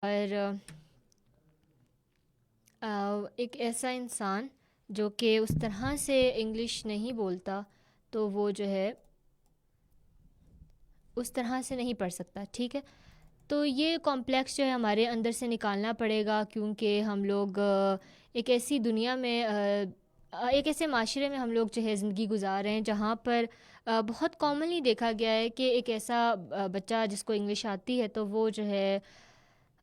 اور ایک ایسا انسان جو کہ اس طرح سے انگلش نہیں بولتا تو وہ جو ہے اس طرح سے نہیں پڑھ سکتا. ٹھیک ہے، تو یہ کمپلیکس جو ہے ہمارے اندر سے نکالنا پڑے گا، کیونکہ ہم لوگ ایک ایسی دنیا میں ایک ایسے معاشرے میں ہم لوگ جو ہے زندگی گزار رہے ہیں جہاں پر بہت کامنلی دیکھا گیا ہے کہ ایک ایسا بچہ جس کو انگلش آتی ہے تو وہ جو ہے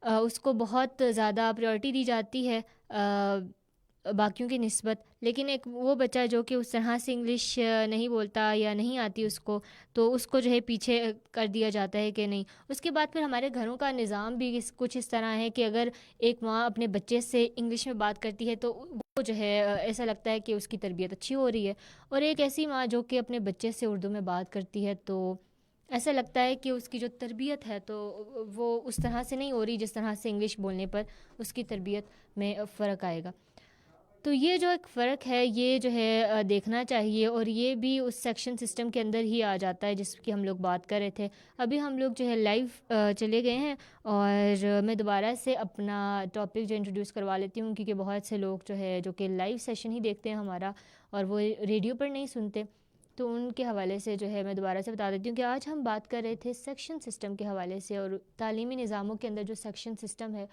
اس کو بہت زیادہ پریورٹی دی جاتی ہے باقیوں کی نسبت. لیکن ایک وہ بچہ جو کہ اس طرح سے انگلش نہیں بولتا یا نہیں آتی اس کو، تو اس کو جو ہے پیچھے کر دیا جاتا ہے کہ نہیں. اس کے بعد پھر ہمارے گھروں کا نظام بھی کچھ اس طرح ہے کہ اگر ایک ماں اپنے بچے سے انگلش میں بات کرتی ہے تو وہ جو ہے ایسا لگتا ہے کہ اس کی تربیت اچھی ہو رہی ہے، اور ایک ایسی ماں جو کہ اپنے بچے سے اردو میں بات کرتی ہے تو ایسا لگتا ہے کہ اس کی جو تربیت ہے تو وہ اس طرح سے نہیں ہو رہی جس طرح سے انگلش بولنے پر اس کی تربیت میں فرق آئے گا. تو یہ جو ایک فرق ہے یہ جو ہے دیکھنا چاہیے، اور یہ بھی اس سیکشن سسٹم کے اندر ہی آ جاتا ہے جس کی ہم لوگ بات کر رہے تھے. ابھی ہم لوگ جو ہے لائیو چلے گئے ہیں، اور میں دوبارہ سے اپنا ٹاپک جو انٹروڈیوس کروا لیتی ہوں، کیونکہ بہت سے لوگ جو ہے جو کہ لائیو سیشن ہی دیکھتے ہیں ہمارا اور وہ ریڈیو پر نہیں سنتے، تو ان کے حوالے سے جو ہے میں دوبارہ سے بتا دیتی ہوں کہ آج ہم بات کر رہے تھے سیکشن سسٹم کے حوالے سے، اور تعلیمی نظاموں کے اندر جو سیکشن سسٹم ہے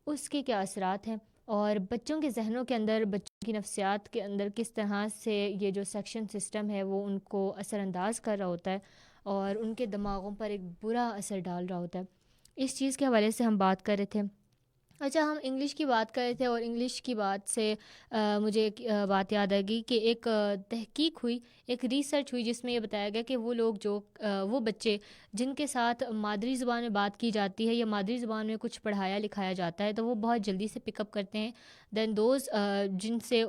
اس کے کیا اثرات ہیں، اور بچوں کے ذہنوں کے اندر، بچوں کی نفسیات کے اندر کس طرح سے یہ جو سیکشن سسٹم ہے وہ ان کو اثر انداز کر رہا ہوتا ہے اور ان کے دماغوں پر ایک برا اثر ڈال رہا ہوتا ہے. اس چیز کے حوالے سے ہم بات کر رہے تھے. اچھا، ہم انگلش کی بات کر رہے تھے، اور انگلش کی بات سے مجھے ایک بات یاد آ گئی کہ ایک تحقیق ہوئی، ایک ریسرچ ہوئی جس میں یہ بتایا گیا کہ وہ لوگ جو وہ بچے جن کے ساتھ مادری زبان میں بات کی جاتی ہے یا مادری زبان میں کچھ پڑھایا لکھایا جاتا ہے تو وہ بہت جلدی سے پک اپ کرتے ہیں دین دوز جن سے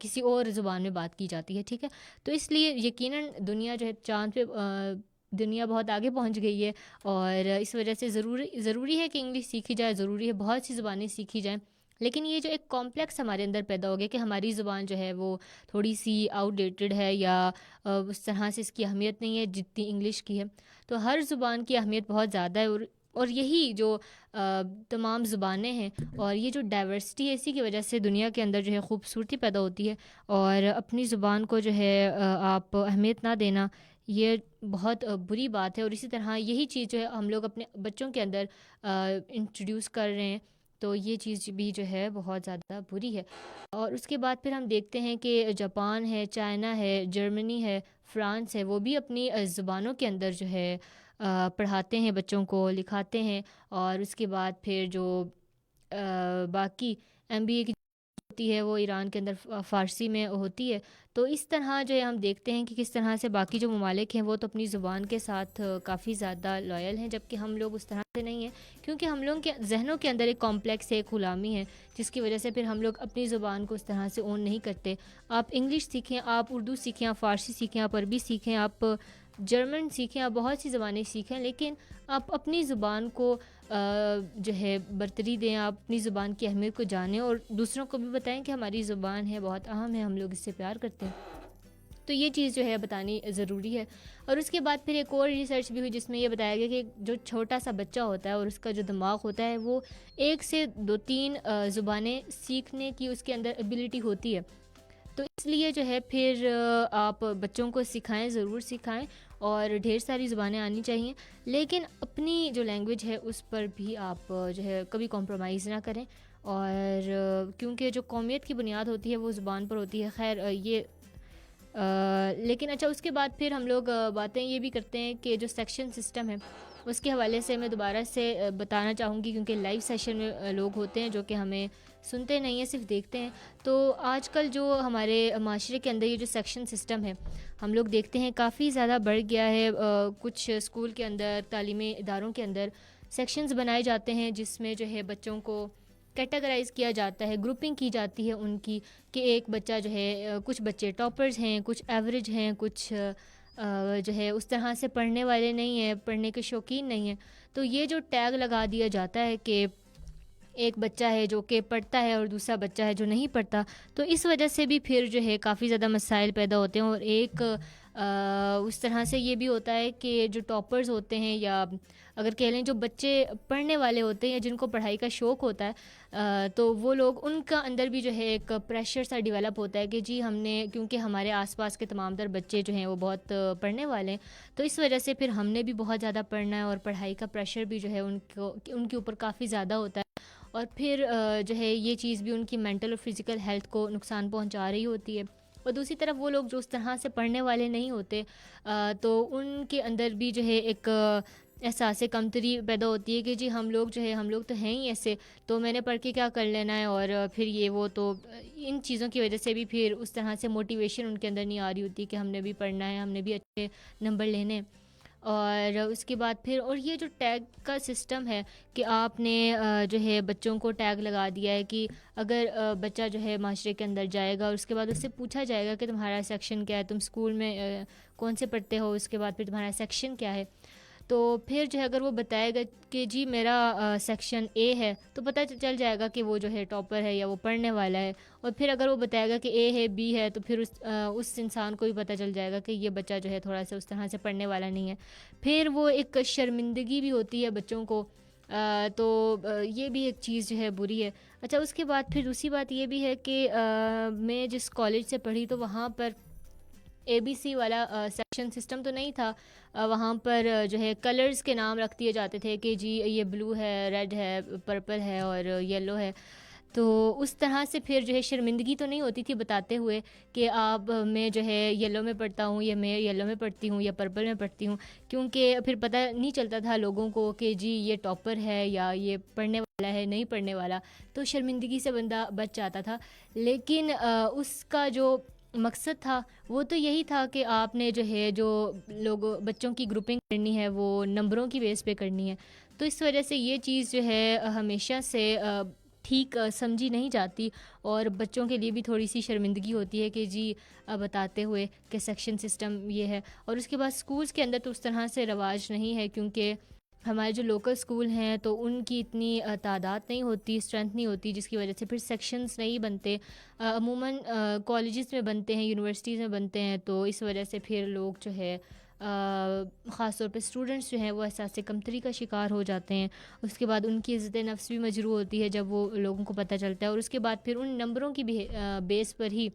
کسی اور زبان میں بات کی جاتی ہے. ٹھیک ہے، تو اس لیے یقیناً دنیا جو ہے چاند پہ دنیا بہت آگے پہنچ گئی ہے، اور اس وجہ سے ضروری ہے کہ انگلش سیکھی جائے، ضروری ہے بہت سی زبانیں سیکھی جائیں. لیکن یہ جو ایک کمپلیکس ہمارے اندر پیدا ہو گیا کہ ہماری زبان جو ہے وہ تھوڑی سی آؤٹ ڈیٹڈ ہے، یا اس طرح سے اس کی اہمیت نہیں ہے جتنی انگلش کی ہے. تو ہر زبان کی اہمیت بہت زیادہ ہے، اور یہی جو تمام زبانیں ہیں اور یہ جو ڈائیورسٹی ہے اسی کی وجہ سے دنیا کے اندر جو ہے خوبصورتی پیدا ہوتی ہے. اور اپنی زبان کو جو ہے آپ اہمیت نہ دینا یہ بہت بری بات ہے، اور اسی طرح یہی چیز جو ہے ہم لوگ اپنے بچوں کے اندر انٹروڈیوس کر رہے ہیں، تو یہ چیز بھی جو ہے بہت زیادہ بری ہے. اور اس کے بعد پھر ہم دیکھتے ہیں کہ جاپان ہے، چائنا ہے، جرمنی ہے، فرانس ہے، وہ بھی اپنی زبانوں کے اندر جو ہے پڑھاتے ہیں بچوں کو، لکھاتے ہیں. اور اس کے بعد پھر جو باقی ایم بی اے کی ہوتی ہے وہ ایران کے اندر فارسی میں ہوتی ہے. تو اس طرح جو ہے ہم دیکھتے ہیں کہ کس طرح سے باقی جو ممالک ہیں وہ تو اپنی زبان کے ساتھ کافی زیادہ لائل ہیں، جبکہ ہم لوگ اس طرح سے نہیں ہیں، کیونکہ ہم لوگوں کے ذہنوں کے اندر ایک کمپلیکس ہے، ایک غلامی ہے، جس کی وجہ سے پھر ہم لوگ اپنی زبان کو اس طرح سے اون نہیں کرتے. آپ انگلش سیکھیں، آپ اردو سیکھیں، آپ فارسی سیکھیں، آپ عربی سیکھیں، آپ جرمن سیکھیں، آپ بہت سی زبانیں سیکھیں، لیکن آپ اپنی زبان کو جو ہے برتری دیں، آپ اپنی زبان کی اہمیت کو جانیں اور دوسروں کو بھی بتائیں کہ ہماری زبان ہے بہت اہم ہے، ہم لوگ اس سے پیار کرتے ہیں. تو یہ چیز جو ہے بتانی ضروری ہے. اور اس کے بعد پھر ایک اور ریسرچ بھی ہوئی جس میں یہ بتایا گیا کہ جو چھوٹا سا بچہ ہوتا ہے اور اس کا جو دماغ ہوتا ہے وہ 1 سے 2-3 زبانیں سیکھنے کی اس کے اندر ایبلٹی ہوتی ہے. تو اس لیے جو ہے پھر آپ بچوں کو سکھائیں، ضرور سکھائیں، اور ڈھیر ساری زبانیں آنی چاہیے، لیکن اپنی جو لینگویج ہے اس پر بھی آپ جو ہے کبھی کمپرومائز نہ کریں. اور کیونکہ جو قومیت کی بنیاد ہوتی ہے وہ زبان پر ہوتی ہے. خیر یہ لیکن اچھا، اس کے بعد پھر ہم لوگ باتیں یہ بھی کرتے ہیں کہ جو سیکشن سسٹم ہے اس کے حوالے سے میں دوبارہ سے بتانا چاہوں گی، کیونکہ لائیو سیشن میں لوگ ہوتے ہیں جو کہ ہمیں سنتے نہیں ہیں، صرف دیکھتے ہیں. تو آج کل جو ہمارے معاشرے کے اندر یہ جو سیکشن سسٹم ہے ہم لوگ دیکھتے ہیں کافی زیادہ بڑھ گیا ہے. کچھ اسکول کے اندر، تعلیمی اداروں کے اندر سیکشنز بنائے جاتے ہیں جس میں جو ہے بچوں کو کیٹاگرائز کیا جاتا ہے، گروپنگ کی جاتی ہے ان کی، کہ ایک بچہ جو ہے کچھ بچے ٹاپرز ہیں، کچھ ایوریج ہیں، کچھ جو ہے اس طرح سے پڑھنے والے نہیں ہیں، پڑھنے کے شوقین نہیں ہیں. تو یہ جو ٹیگ لگا دیا جاتا ہے کہ ایک بچہ ہے جو کہ پڑھتا ہے اور دوسرا بچہ ہے جو نہیں پڑھتا، تو اس وجہ سے بھی پھر جو ہے کافی زیادہ مسائل پیدا ہوتے ہیں. اور ایک اس طرح سے یہ بھی ہوتا ہے کہ جو ٹاپرز ہوتے ہیں یا اگر کہہ لیں جو بچے پڑھنے والے ہوتے ہیں یا جن کو پڑھائی کا شوق ہوتا ہے تو وہ لوگ ان کا اندر بھی جو ہے ایک پریشر سا ڈیولپ ہوتا ہے کہ جی ہم نے کیونکہ ہمارے آس پاس کے تمام تر بچے جو ہیں وہ بہت پڑھنے والے ہیں تو اس وجہ سے پھر ہم نے بھی بہت زیادہ پڑھنا ہے اور پڑھائی کا پریشر بھی جو ہے ان کے اوپر کافی زیادہ ہوتا ہے اور پھر جو ہے یہ چیز بھی ان کی مینٹل اور فزیکل ہیلتھ کو نقصان پہنچا رہی ہوتی ہے. اور دوسری طرف وہ لوگ جو اس طرح سے پڑھنے والے نہیں ہوتے تو ان کے اندر بھی جو ہے ایک احساس کمتری پیدا ہوتی ہے کہ جی ہم لوگ تو ہیں ہی ایسے, تو میں نے پڑھ کے کیا کر لینا ہے, اور پھر یہ وہ تو ان چیزوں کی وجہ سے بھی پھر اس طرح سے موٹیویشن ان کے اندر نہیں آ رہی ہوتی کہ ہم نے بھی پڑھنا ہے, ہم نے بھی اچھے نمبر لینے ہیں. اور اس کے بعد پھر اور یہ جو ٹیگ کا سسٹم ہے کہ آپ نے جو ہے بچوں کو ٹیگ لگا دیا ہے کہ اگر بچہ جو ہے معاشرے کے اندر جائے گا اور اس کے بعد اس سے پوچھا جائے گا کہ تمہارا سیکشن کیا ہے, تم اسکول میں کون سے پڑھتے ہو, اس کے بعد پھر تمہارا سیکشن کیا ہے, تو پھر جو ہے اگر وہ بتائے گا کہ جی میرا سیکشن اے ہے تو پتہ چل جائے گا کہ وہ جو ہے ٹاپر ہے یا وہ پڑھنے والا ہے. اور پھر اگر وہ بتائے گا کہ اے ہے بی ہے تو پھر اس انسان کو بھی پتہ چل جائے گا کہ یہ بچہ جو ہے تھوڑا سا اس طرح سے پڑھنے والا نہیں ہے. پھر وہ ایک شرمندگی بھی ہوتی ہے بچوں کو, تو یہ بھی ایک چیز جو ہے بری ہے. اچھا اس کے بعد پھر دوسری بات یہ بھی ہے کہ میں جس کالج سے پڑھی تو وہاں پر اے بی سی والا سیکشن سسٹم تو نہیں تھا. وہاں پر جو ہے کلرز کے نام رکھ دیے جاتے تھے کہ جی یہ بلو ہے, ریڈ ہے, پرپل ہے اور یلو ہے. تو اس طرح سے پھر جو ہے شرمندگی تو نہیں ہوتی تھی بتاتے ہوئے کہ آپ میں جو ہے یلو میں پڑھتا ہوں یا میں یلو میں پڑھتی ہوں یا پرپل میں پڑھتی ہوں, کیونکہ پھر پتہ نہیں چلتا تھا لوگوں کو کہ جی یہ ٹاپر ہے یا یہ پڑھنے والا ہے نہیں پڑھنے والا, تو شرمندگی سے بندہ بچ جاتا تھا. لیکن اس کا جو مقصد تھا وہ تو یہی تھا کہ آپ نے جو ہے جو بچوں کی گروپنگ کرنی ہے وہ نمبروں کی بیس پہ کرنی ہے. تو اس وجہ سے یہ چیز جو ہے ہمیشہ سے ٹھیک سمجھی نہیں جاتی اور بچوں کے لیے بھی تھوڑی سی شرمندگی ہوتی ہے کہ جی بتاتے ہوئے کہ سیکشن سسٹم یہ ہے. اور اس کے بعد سکولز کے اندر تو اس طرح سے رواج نہیں ہے کیونکہ ہمارے جو لوکل سکول ہیں تو ان کی اتنی تعداد نہیں ہوتی, اسٹرینتھ نہیں ہوتی, جس کی وجہ سے پھر سیکشنز نہیں بنتے. عموماً کالجز میں بنتے ہیں, یونیورسٹیز میں بنتے ہیں, تو اس وجہ سے پھر لوگ جو ہے خاص طور پہ اسٹوڈنٹس جو ہیں وہ احساس کمتری کا شکار ہو جاتے ہیں. اس کے بعد ان کی عزت نفس بھی مجروح ہوتی ہے جب وہ لوگوں کو پتہ چلتا ہے, اور اس کے بعد پھر ان نمبروں کی بھی بیس پر ہی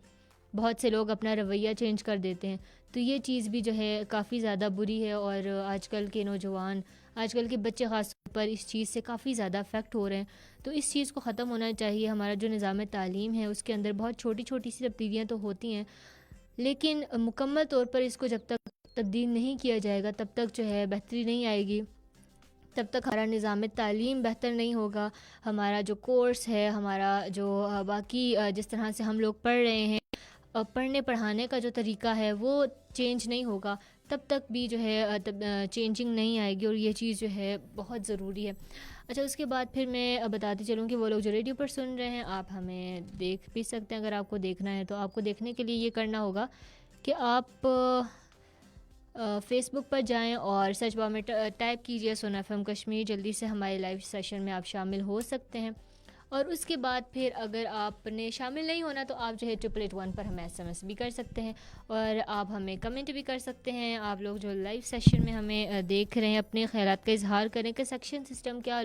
بہت سے لوگ اپنا رویہ چینج کر دیتے ہیں. تو یہ چیز بھی جو ہے کافی زیادہ بری ہے, اور آج کل کے نوجوان, آج کل کے بچے خاص طور پر اس چیز سے کافی زیادہ افیکٹ ہو رہے ہیں. تو اس چیز کو ختم ہونا چاہیے. ہمارا جو نظام تعلیم ہے اس کے اندر بہت چھوٹی چھوٹی سی تبدیلیاں تو ہوتی ہیں, لیکن مکمل طور پر اس کو جب تک تبدیل نہیں کیا جائے گا تب تک جو ہے بہتری نہیں آئے گی, تب تک ہمارا نظام تعلیم بہتر نہیں ہوگا. ہمارا جو کورس ہے, ہمارا جو باقی جس طرح سے ہم لوگ پڑھ رہے ہیں, پڑھنے پڑھانے کا جو طریقہ ہے وہ چینج نہیں ہوگا, تب تک بھی جو ہے چینجنگ نہیں آئے گی, اور یہ چیز جو ہے بہت ضروری ہے. اچھا اس کے بعد پھر میں بتاتی چلوں کہ وہ لوگ جو ریڈیو پر سن رہے ہیں آپ ہمیں دیکھ بھی سکتے ہیں. اگر آپ کو دیکھنا ہے تو آپ کو دیکھنے کے لیے یہ کرنا ہوگا کہ آپ فیس بک پر جائیں اور سرچ بار میں ٹائپ کیجئے سونا ایف ایم کشمیر, جلدی سے ہمارے لائیو سیشن میں آپ شامل ہو سکتے ہیں. اور اس کے بعد پھر اگر آپ نے شامل نہیں ہونا تو آپ جو ہے 888 پر ہمیں SMS بھی کر سکتے ہیں, اور آپ ہمیں کمنٹ بھی کر سکتے ہیں. آپ لوگ جو لائیو سیشن میں ہمیں دیکھ رہے ہیں اپنے خیالات کا اظہار کریں کہ سیکشن سسٹم کیا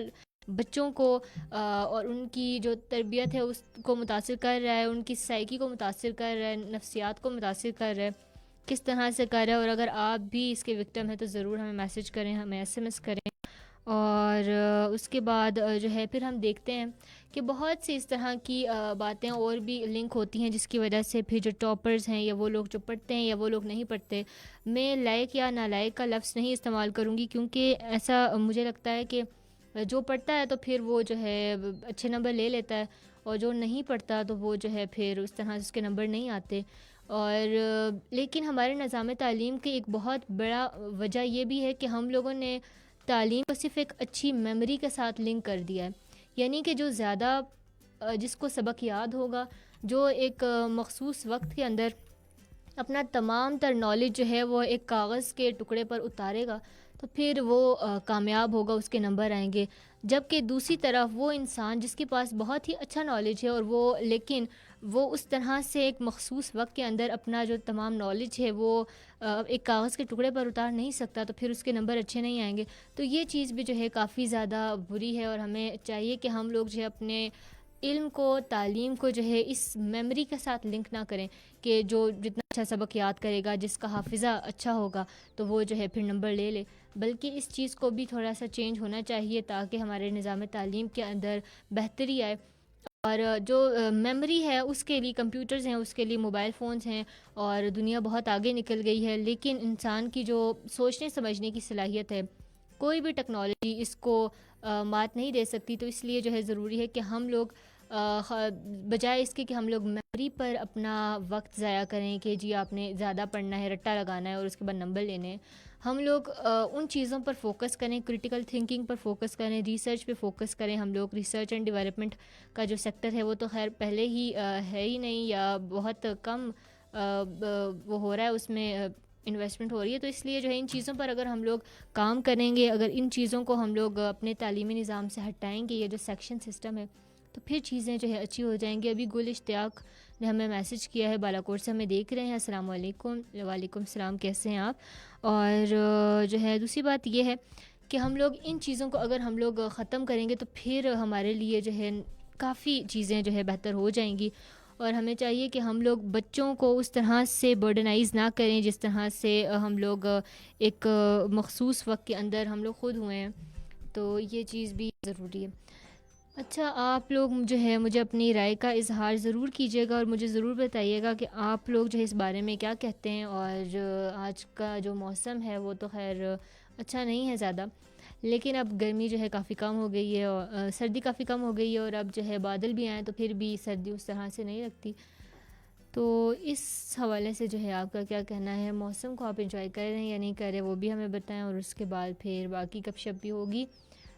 بچوں کو اور ان کی جو تربیت ہے اس کو متاثر کر رہا ہے, ان کی سائیکی کو متاثر کر رہا ہے, نفسیات کو متاثر کر رہا ہے, کس طرح سے کر رہا ہے. اور اگر آپ بھی اس کے وکٹم ہیں تو ضرور ہمیں میسج کریں, ہمیں SMS کریں. اور اس کے بعد جو ہے پھر ہم دیکھتے ہیں کہ بہت سی اس طرح کی باتیں اور بھی لنک ہوتی ہیں جس کی وجہ سے پھر جو ٹاپرز ہیں یا وہ لوگ جو پڑھتے ہیں یا وہ لوگ نہیں پڑھتے, میں لائق یا نالائق کا لفظ نہیں استعمال کروں گی, کیونکہ ایسا مجھے لگتا ہے کہ جو پڑھتا ہے تو پھر وہ جو ہے اچھے نمبر لے لیتا ہے, اور جو نہیں پڑھتا تو وہ جو ہے پھر اس طرح سے اس کے نمبر نہیں آتے. اور لیکن ہمارے نظام تعلیم کی ایک بہت بڑا وجہ یہ بھی ہے کہ ہم لوگوں نے تعلیم کو صرف ایک اچھی میموری کے ساتھ لنک کر دیا ہے. یعنی کہ جو زیادہ جس کو سبق یاد ہوگا, جو ایک مخصوص وقت کے اندر اپنا تمام تر نالج جو ہے وہ ایک کاغذ کے ٹکڑے پر اتارے گا تو پھر وہ کامیاب ہوگا, اس کے نمبر آئیں گے. جبکہ دوسری طرف وہ انسان جس کے پاس بہت ہی اچھا نالج ہے اور وہ لیکن وہ اس طرح سے ایک مخصوص وقت کے اندر اپنا جو تمام نالج ہے وہ ایک کاغذ کے ٹکڑے پر اتار نہیں سکتا، تو پھر اس کے نمبر اچھے نہیں آئیں گے۔ تو یہ چیز بھی جو ہے کافی زیادہ بری ہے، اور ہمیں چاہیے کہ ہم لوگ جو ہے اپنے علم کو، تعلیم کو جو ہے اس میموری کے ساتھ لنک نہ کریں کہ جو جتنا اچھا سبق یاد کرے گا، جس کا حافظہ اچھا ہوگا تو وہ جو ہے پھر نمبر لے لے، بلکہ اس چیز کو بھی تھوڑا سا چینج ہونا چاہیے تاکہ ہمارے نظام تعلیم کے اندر بہتری آئے۔ اور جو میموری ہے اس کے لیے کمپیوٹرز ہیں، اس کے لیے موبائل فونز ہیں، اور دنیا بہت آگے نکل گئی ہے، لیکن انسان کی جو سوچنے سمجھنے کی صلاحیت ہے، کوئی بھی ٹیکنالوجی اس کو مات نہیں دے سکتی۔ تو اس لیے جو ہے ضروری ہے کہ ہم لوگ بجائے اس کے کہ ہم لوگ میموری پر اپنا وقت ضائع کریں کہ جی آپ نے زیادہ پڑھنا ہے، رٹا لگانا ہے اور اس کے بعد نمبر لینے ہیں، ہم لوگ ان چیزوں پر فوکس کریں، کریٹیکل تھنکنگ پر فوکس کریں، ریسرچ پہ فوکس کریں۔ ہم لوگ ریسرچ اینڈ ڈیولپمنٹ کا جو سیکٹر ہے وہ تو خیر پہلے ہی ہے ہی نہیں، یا بہت کم وہ ہو رہا ہے، اس میں انویسٹمنٹ ہو رہی ہے۔ تو اس لیے جو ہے ان چیزوں پر اگر ہم لوگ کام کریں گے، اگر ان چیزوں کو ہم لوگ اپنے تعلیمی نظام سے ہٹائیں گے، یہ جو سیکشن سسٹم ہے، تو پھر چیزیں جو ہے اچھی ہو جائیں گی۔ ابھی گل اشتیاق نے ہمیں میسج کیا ہے، بالاکوٹ سے ہمیں دیکھ رہے ہیں۔ السلام علیکم۔ وعلیکم السلام، کیسے ہیں آپ؟ اور جو ہے دوسری بات یہ ہے کہ ہم لوگ ان چیزوں کو اگر ہم لوگ ختم کریں گے تو پھر ہمارے لیے جو ہے کافی چیزیں جو ہے بہتر ہو جائیں گی، اور ہمیں چاہیے کہ ہم لوگ بچوں کو اس طرح سے برڈنائز نہ کریں جس طرح سے ہم لوگ ایک مخصوص وقت کے اندر ہم لوگ خود ہوئے ہیں۔ تو یہ چیز بھی ضروری ہے۔ اچھا، آپ لوگ جو ہے مجھے اپنی رائے کا اظہار ضرور کیجیے گا، اور مجھے ضرور بتائیے گا کہ آپ لوگ جو ہے اس بارے میں کیا کہتے ہیں۔ اور آج کا جو موسم ہے وہ تو خیر اچھا نہیں ہے زیادہ، لیکن اب گرمی جو ہے کافی کم ہو گئی ہے، اور سردی کافی کم ہو گئی ہے، اور اب جو ہے بادل بھی آئیں تو پھر بھی سردی اس طرح سے نہیں لگتی۔ تو اس حوالے سے جو ہے آپ کا کیا کہنا ہے؟ موسم کو آپ انجوائے کر رہے ہیں یا نہیں کر رہے وہ بھی ہمیں بتائیں، اور اس کے بعد پھر باقی گپ شپ بھی ہوگی۔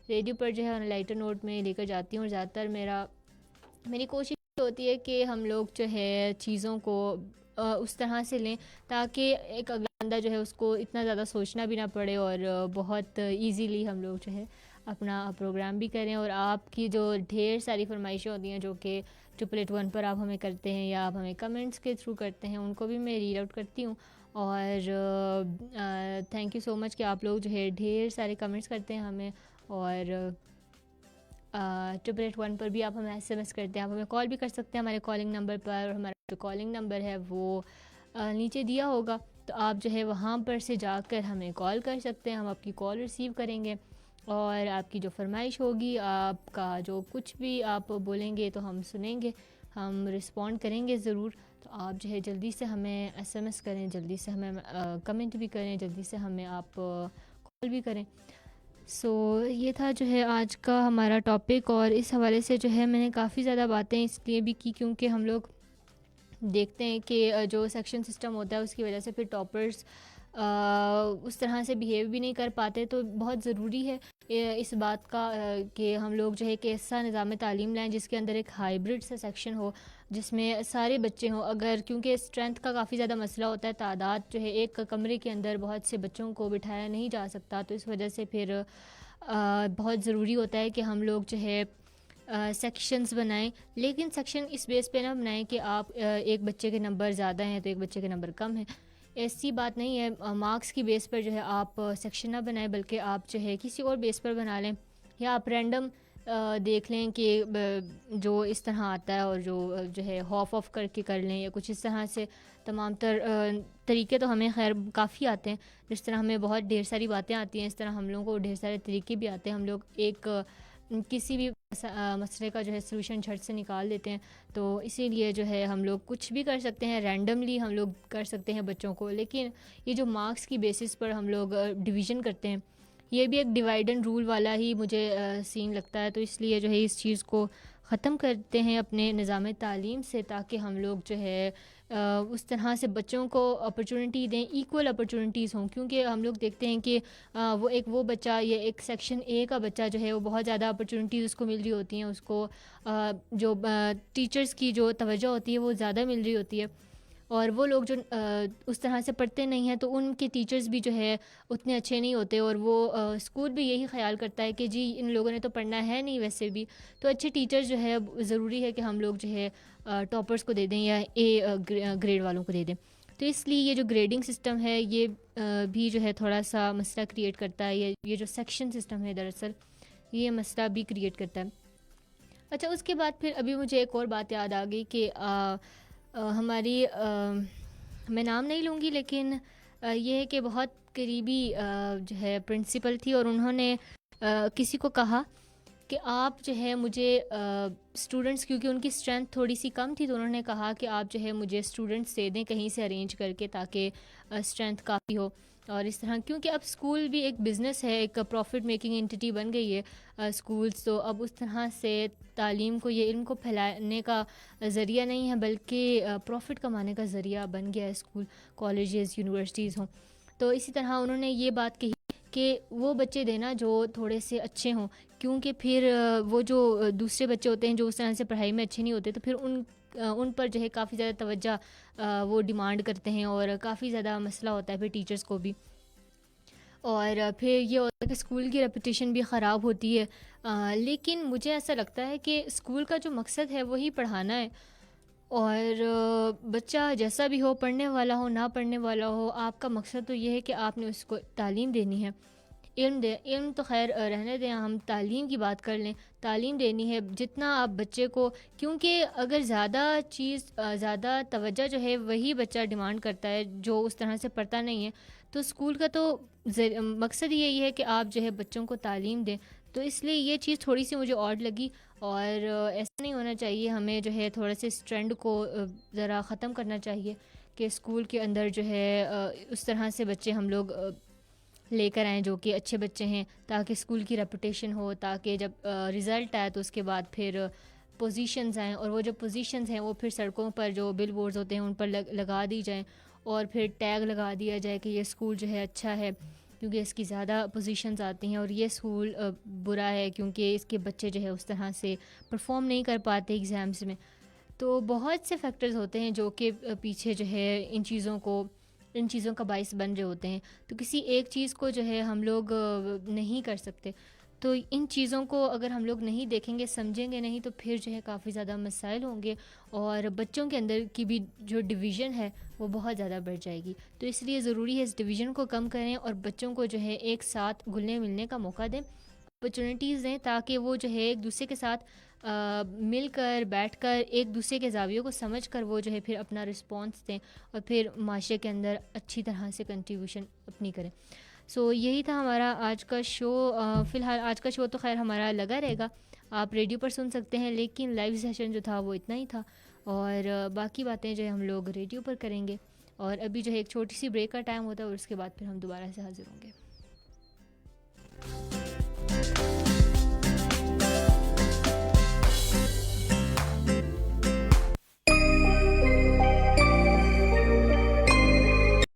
ریڈیو پر جو ہے لائٹر نوٹ میں لے کر جاتی ہوں، اور زیادہ تر میری کوشش ہوتی ہے کہ ہم لوگ جو ہے چیزوں کو اس طرح سے لیں تاکہ ایک اگلا بندہ جو ہے اس کو اتنا زیادہ سوچنا بھی نہ پڑے، اور بہت ایزیلی ہم لوگ جو ہے اپنا پروگرام بھی کریں۔ اور آپ کی جو ڈھیر ساری فرمائشیں ہوتی ہیں جو کہ 888 پر آپ ہمیں کرتے ہیں، یا آپ ہمیں کمنٹس کے تھرو کرتے ہیں، ان کو بھی میں ریڈ آؤٹ کرتی ہوں۔ اور تھینک یو سو مچ کہ آپ لوگ جو ہے ڈھیر سارے کمنٹس کرتے ہیں ہمیں، اور 888 پر بھی آپ ہمیں SMS کرتے ہیں۔ آپ ہمیں کال بھی کر سکتے ہیں ہمارے کالنگ نمبر پر، اور ہمارا جو کالنگ نمبر ہے وہ نیچے دیا ہوگا، تو آپ جو ہے وہاں پر سے جا کر ہمیں کال کر سکتے ہیں، ہم آپ کی کال ریسیو کریں گے، اور آپ کی جو فرمائش ہوگی، آپ کا جو کچھ بھی آپ بولیں گے تو ہم سنیں گے، ہم رسپونڈ کریں گے ضرور۔ تو آپ جو ہے جلدی سے ہمیں SMS کریں، جلدی سے ہمیں کمنٹ بھی کریں، جلدی سے ہمیں آپ کال بھی کریں۔ یہ تھا جو ہے آج کا ہمارا ٹاپک، اور اس حوالے سے جو ہے میں نے کافی زیادہ باتیں اس لیے بھی کی کیونکہ ہم لوگ دیکھتے ہیں کہ جو سیکشن سسٹم ہوتا ہے اس کی وجہ سے پھر ٹاپرز اس طرح سے بیہیو بھی نہیں کر پاتے۔ تو بہت ضروری ہے اس بات کا کہ ہم لوگ جو ہے ایک ایسا نظام تعلیم لائیں جس کے اندر ایک ہائیبرڈ سا سیکشن ہو، جس میں سارے بچے ہوں۔ اگر کیونکہ اسٹرینتھ کا کافی زیادہ مسئلہ ہوتا ہے، تعداد جو ہے ایک کمرے کے اندر بہت سے بچوں کو بٹھایا نہیں جا سکتا، تو اس وجہ سے پھر بہت ضروری ہوتا ہے کہ ہم لوگ جو ہے سیکشنز بنائیں، لیکن سیکشن اس بیس پہ نہ بنائیں کہ آپ ایک بچے کے نمبر زیادہ ہیں تو ایک بچے کے نمبر کم ہیں، ایسی بات نہیں ہے۔ مارکس کی بیس پر جو ہے آپ سیکشن نہ بنائیں، بلکہ آپ جو ہے کسی اور بیس پر بنا لیں، یا آپ رینڈم دیکھ لیں کہ جو اس طرح آتا ہے، اور جو ہے آف کر کے کر لیں، یا کچھ اس طرح سے۔ تمام تر طریقے تو ہمیں خیر کافی آتے ہیں، جس طرح ہمیں بہت ڈھیر ساری باتیں آتی ہیں، اس طرح ہم لوگوں کو ڈھیر سارے طریقے بھی آتے ہیں۔ ہم لوگ ایک کسی بھی مسئلے کا جو ہے سلوشن جھٹ سے نکال دیتے ہیں، تو اسی لیے جو ہے ہم لوگ کچھ بھی کر سکتے ہیں، رینڈملی ہم لوگ کر سکتے ہیں بچوں کو، لیکن یہ جو مارکس کی بیسس پر ہم لوگ ڈویژن کرتے ہیں، یہ بھی ایک ڈیوائڈ اینڈ رول والا ہی مجھے سین لگتا ہے۔ تو اس لیے جو ہے اس چیز کو ختم کرتے ہیں اپنے نظام تعلیم سے، تاکہ ہم لوگ جو ہے اس طرح سے بچوں کو اپرچونٹی دیں، ایکول اپرچونٹیز ہوں، کیونکہ ہم لوگ دیکھتے ہیں کہ وہ بچہ یا ایک سیکشن اے کا بچہ جو ہے وہ بہت زیادہ اپرچونٹیز اس کو مل رہی ہوتی ہیں، اس کو جو ٹیچرز کی جو توجہ ہوتی ہے وہ زیادہ مل رہی ہوتی ہے، اور وہ لوگ جو اس طرح سے پڑھتے نہیں ہیں تو ان کے ٹیچرز بھی جو ہے اتنے اچھے نہیں ہوتے، اور وہ اسکول بھی یہی خیال کرتا ہے کہ جی ان لوگوں نے تو پڑھنا ہے نہیں ویسے بھی، تو اچھے ٹیچر جو ہے ضروری ہے کہ ہم لوگ جو ہے ٹاپرز کو دے دیں یا اے گریڈ والوں کو دے دیں. تو اس لیے یہ جو گریڈنگ سسٹم ہے یہ بھی جو ہے تھوڑا سا مسئلہ کریٹ کرتا ہے. یہ جو سیکشن سسٹم ہے دراصل یہ مسئلہ بھی کریٹ کرتا ہے. اچھا اس کے بعد پھر ابھی مجھے ایک اور بات یاد آ گئی کہ ہماری میں نام نہیں لوں گی لیکن یہ ہے کہ بہت قریبی جو ہے پرنسپل تھی، اور انہوں نے کسی کو کہا کہ آپ جو ہے مجھے اسٹوڈنٹس، کیونکہ ان کی اسٹرینتھ تھوڑی سی کم تھی تو انہوں نے کہا کہ آپ جو ہے مجھے اسٹوڈنٹس دے دیں کہیں سے ارینج کر کے تاکہ اسٹرینتھ کافی ہو. اور اس طرح کیونکہ اب اسکول بھی ایک بزنس ہے، ایک پروفٹ میکنگ انٹیٹی بن گئی ہے اسکولس، تو اب اس طرح سے تعلیم کو، یہ علم کو پھیلانے کا ذریعہ نہیں ہے بلکہ پروفٹ کمانے کا ذریعہ بن گیا ہے اسکول، کالجز، یونیورسٹیز ہوں. تو اسی طرح انہوں نے یہ بات کہی کہ وہ بچے دینا جو تھوڑے سے اچھے ہوں، کیونکہ پھر وہ جو دوسرے بچے ہوتے ہیں جو اس طرح سے پڑھائی میں اچھے نہیں ہوتے تو پھر ان پر جو ہے کافی زیادہ توجہ وہ ڈیمانڈ کرتے ہیں، اور کافی زیادہ مسئلہ ہوتا ہے پھر ٹیچرز کو بھی، اور پھر یہ ہوتا ہے کہ اسکول کی ریپوٹیشن بھی خراب ہوتی ہے. لیکن مجھے ایسا لگتا ہے کہ اسکول کا جو مقصد ہے وہی پڑھانا ہے، اور بچہ جیسا بھی ہو، پڑھنے والا ہو نہ پڑھنے والا ہو، آپ کا مقصد تو یہ ہے کہ آپ نے اس کو تعلیم دینی ہے، علم تو خیر رہنے دیں، ہم تعلیم کی بات کر لیں. تعلیم دینی ہے جتنا آپ بچے کو، کیونکہ اگر زیادہ توجہ جو ہے وہی بچہ ڈیمانڈ کرتا ہے جو اس طرح سے پڑھتا نہیں ہے، تو اسکول کا تو مقصد یہی ہے کہ آپ جو ہے بچوں کو تعلیم دیں. تو اس لیے یہ چیز تھوڑی سی مجھے آڈ لگی، اور ایسا نہیں ہونا چاہیے. ہمیں جو ہے تھوڑا سے اس ٹرینڈ کو ذرا ختم کرنا چاہیے کہ اسکول کے اندر جو ہے اس طرح سے بچے ہم لوگ لے کر آئیں جو کہ اچھے بچے ہیں، تاکہ اسکول کی ریپوٹیشن ہو، تاکہ جب رزلٹ آئے تو اس کے بعد پھر پوزیشنز آئیں، اور وہ جو پوزیشنز ہیں وہ پھر سڑکوں پر جو بل بورڈز ہوتے ہیں ان پر لگا دی جائیں، اور پھر ٹیگ لگا دیا جائے کہ یہ اسکول جو ہے اچھا ہے کیونکہ اس کی زیادہ پوزیشنز آتی ہیں، اور یہ اسکول برا ہے کیونکہ اس کے بچے جو ہے اس طرح سے پرفارم نہیں کر پاتے ایگزامز میں. تو بہت سے فیکٹرز ہوتے ہیں جو کہ پیچھے جو ہے ان چیزوں کا باعث بن رہے ہوتے ہیں. تو کسی ایک چیز کو جو ہے ہم لوگ نہیں کر سکتے، تو ان چیزوں کو اگر ہم لوگ نہیں دیکھیں گے، سمجھیں گے نہیں، تو پھر جو ہے کافی زیادہ مسائل ہوں گے، اور بچوں کے اندر کی بھی جو ڈویژن ہے وہ بہت زیادہ بڑھ جائے گی. تو اس لیے ضروری ہے اس ڈویژن کو کم کریں اور بچوں کو جو ہے ایک ساتھ گھلنے ملنے کا موقع دیں، اپرچونیٹیز دیں، تاکہ وہ جو ہے ایک دوسرے کے ساتھ مل کر بیٹھ کر ایک دوسرے کے زاویوں کو سمجھ کر وہ جو ہے پھر اپنا رسپانس دیں، اور پھر معاشرے کے اندر اچھی طرح سے کنٹریبیوشن اپنی کریں. سو یہی تھا ہمارا آج کا شو. فی الحال آج کا شو تو خیر ہمارا لگا رہے گا، آپ ریڈیو پر سن سکتے ہیں، لیکن لائیو سیشن جو تھا وہ اتنا ہی تھا، اور باقی باتیں جو ہے ہم لوگ ریڈیو پر کریں گے. اور ابھی جو ہے ایک چھوٹی سی بریک کا ٹائم ہوتا ہے، اور اس کے بعد پھر ہم دوبارہ سے حاضر ہوں گے.